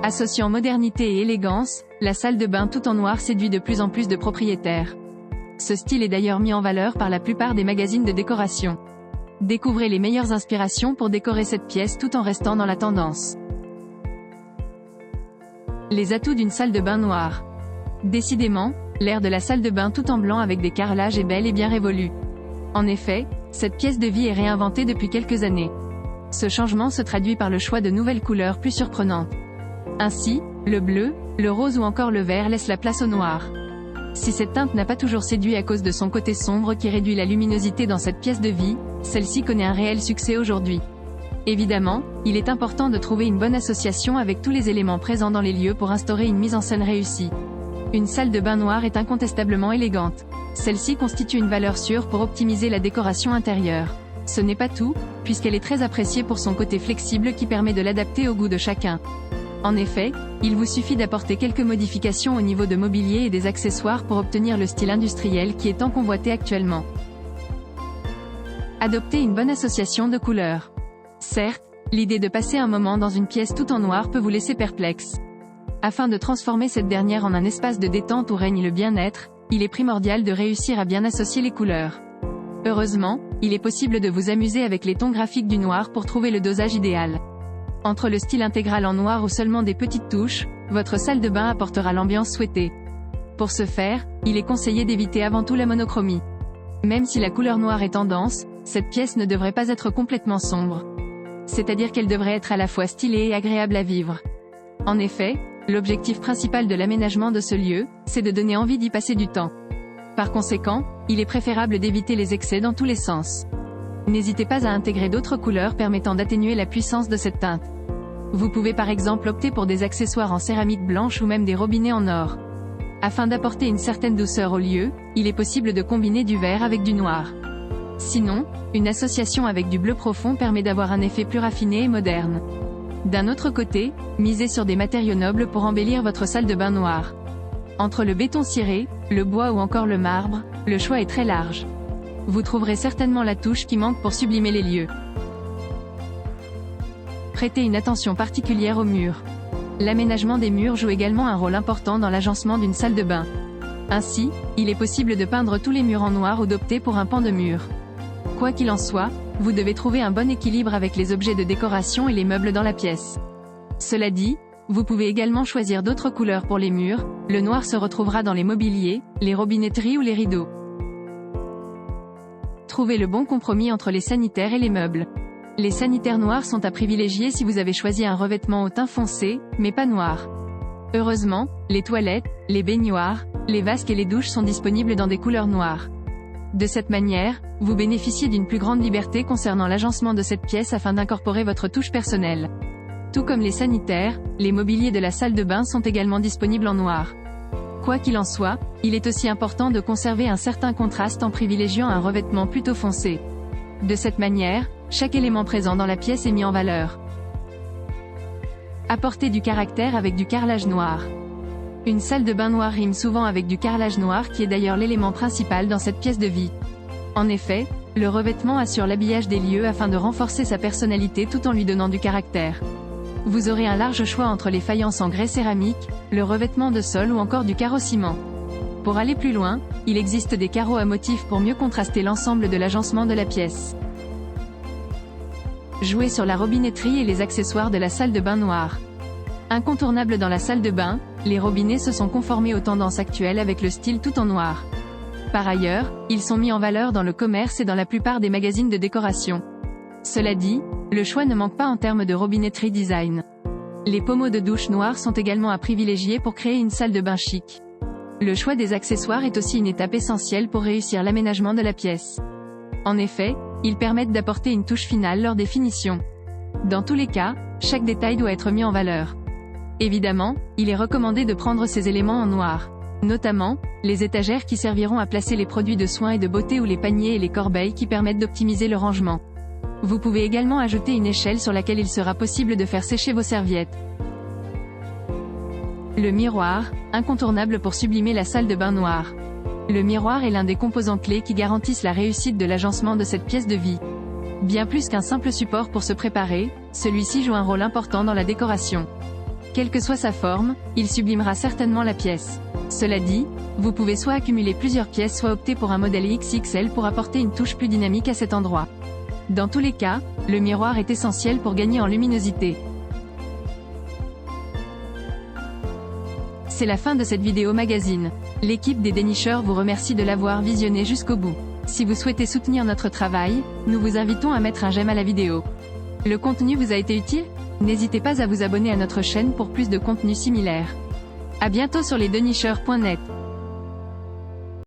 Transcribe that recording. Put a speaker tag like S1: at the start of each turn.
S1: Associant modernité et élégance, la salle de bain tout en noir séduit de plus en plus de propriétaires. Ce style est d'ailleurs mis en valeur par la plupart des magazines de décoration. Découvrez les meilleures inspirations pour décorer cette pièce tout en restant dans la tendance. Les atouts d'une salle de bain noire. Décidément, l'ère de la salle de bain tout en blanc avec des carrelages est belle et bien révolue. En effet, cette pièce de vie est réinventée depuis quelques années. Ce changement se traduit par le choix de nouvelles couleurs plus surprenantes. Ainsi, le bleu, le rose ou encore le vert laissent la place au noir. Si cette teinte n'a pas toujours séduit à cause de son côté sombre qui réduit la luminosité dans cette pièce de vie, celle-ci connaît un réel succès aujourd'hui. Évidemment, il est important de trouver une bonne association avec tous les éléments présents dans les lieux pour instaurer une mise en scène réussie. Une salle de bain noire est incontestablement élégante. Celle-ci constitue une valeur sûre pour optimiser la décoration intérieure. Ce n'est pas tout, puisqu'elle est très appréciée pour son côté flexible qui permet de l'adapter au goût de chacun. En effet, il vous suffit d'apporter quelques modifications au niveau de mobilier et des accessoires pour obtenir le style industriel qui est tant convoité actuellement. Adoptez une bonne association de couleurs. Certes, l'idée de passer un moment dans une pièce tout en noir peut vous laisser perplexe. Afin de transformer cette dernière en un espace de détente où règne le bien-être, il est primordial de réussir à bien associer les couleurs. Heureusement, il est possible de vous amuser avec les tons graphiques du noir pour trouver le dosage idéal. Entre le style intégral en noir ou seulement des petites touches, votre salle de bain apportera l'ambiance souhaitée. Pour ce faire, il est conseillé d'éviter avant tout la monochromie. Même si la couleur noire est tendance, cette pièce ne devrait pas être complètement sombre. C'est-à-dire qu'elle devrait être à la fois stylée et agréable à vivre. En effet, l'objectif principal de l'aménagement de ce lieu, c'est de donner envie d'y passer du temps. Par conséquent, il est préférable d'éviter les excès dans tous les sens. N'hésitez pas à intégrer d'autres couleurs permettant d'atténuer la puissance de cette teinte. Vous pouvez par exemple opter pour des accessoires en céramique blanche ou même des robinets en or. Afin d'apporter une certaine douceur au lieu, il est possible de combiner du vert avec du noir. Sinon, une association avec du bleu profond permet d'avoir un effet plus raffiné et moderne. D'un autre côté, misez sur des matériaux nobles pour embellir votre salle de bain noire. Entre le béton ciré, le bois ou encore le marbre, le choix est très large. Vous trouverez certainement la touche qui manque pour sublimer les lieux. Prêtez une attention particulière aux murs. L'aménagement des murs joue également un rôle important dans l'agencement d'une salle de bain. Ainsi, il est possible de peindre tous les murs en noir ou d'opter pour un pan de mur. Quoi qu'il en soit, vous devez trouver un bon équilibre avec les objets de décoration et les meubles dans la pièce. Cela dit, vous pouvez également choisir d'autres couleurs pour les murs, le noir se retrouvera dans les mobiliers, les robinetteries ou les rideaux. Trouvez le bon compromis entre les sanitaires et les meubles. Les sanitaires noirs sont à privilégier si vous avez choisi un revêtement au teint foncé, mais pas noir. Heureusement, les toilettes, les baignoires, les vasques et les douches sont disponibles dans des couleurs noires. De cette manière, vous bénéficiez d'une plus grande liberté concernant l'agencement de cette pièce afin d'incorporer votre touche personnelle. Tout comme les sanitaires, les mobiliers de la salle de bain sont également disponibles en noir. Quoi qu'il en soit, il est aussi important de conserver un certain contraste en privilégiant un revêtement plutôt foncé. De cette manière, chaque élément présent dans la pièce est mis en valeur. Apportez du caractère avec du carrelage noir. Une salle de bain noire rime souvent avec du carrelage noir qui est d'ailleurs l'élément principal dans cette pièce de vie. En effet, le revêtement assure l'habillage des lieux afin de renforcer sa personnalité tout en lui donnant du caractère. Vous aurez un large choix entre les faïences en grès céramique, le revêtement de sol ou encore du carreau ciment. Pour aller plus loin, il existe des carreaux à motifs pour mieux contraster l'ensemble de l'agencement de la pièce. Jouez sur la robinetterie et les accessoires de la salle de bain noire. Incontournable dans la salle de bain, les robinets se sont conformés aux tendances actuelles avec le style tout en noir. Par ailleurs, ils sont mis en valeur dans le commerce et dans la plupart des magazines de décoration. Cela dit, le choix ne manque pas en termes de robinetterie design. Les pommeaux de douche noirs sont également à privilégier pour créer une salle de bain chic. Le choix des accessoires est aussi une étape essentielle pour réussir l'aménagement de la pièce. En effet, ils permettent d'apporter une touche finale lors des finitions. Dans tous les cas, chaque détail doit être mis en valeur. Évidemment, il est recommandé de prendre ces éléments en noir. Notamment, les étagères qui serviront à placer les produits de soins et de beauté ou les paniers et les corbeilles qui permettent d'optimiser le rangement. Vous pouvez également ajouter une échelle sur laquelle il sera possible de faire sécher vos serviettes. Le miroir, incontournable pour sublimer la salle de bain noire. Le miroir est l'un des composants clés qui garantissent la réussite de l'agencement de cette pièce de vie. Bien plus qu'un simple support pour se préparer, celui-ci joue un rôle important dans la décoration. Quelle que soit sa forme, il sublimera certainement la pièce. Cela dit, vous pouvez soit accumuler plusieurs pièces soit opter pour un modèle XXL pour apporter une touche plus dynamique à cet endroit. Dans tous les cas, le miroir est essentiel pour gagner en luminosité. C'est la fin de cette vidéo magazine. L'équipe des dénicheurs vous remercie de l'avoir visionné jusqu'au bout. Si vous souhaitez soutenir notre travail, nous vous invitons à mettre un j'aime à la vidéo. Le contenu vous a été utile? N'hésitez pas à vous abonner à notre chaîne pour plus de contenu similaire. À bientôt sur lesdenicheurs.net.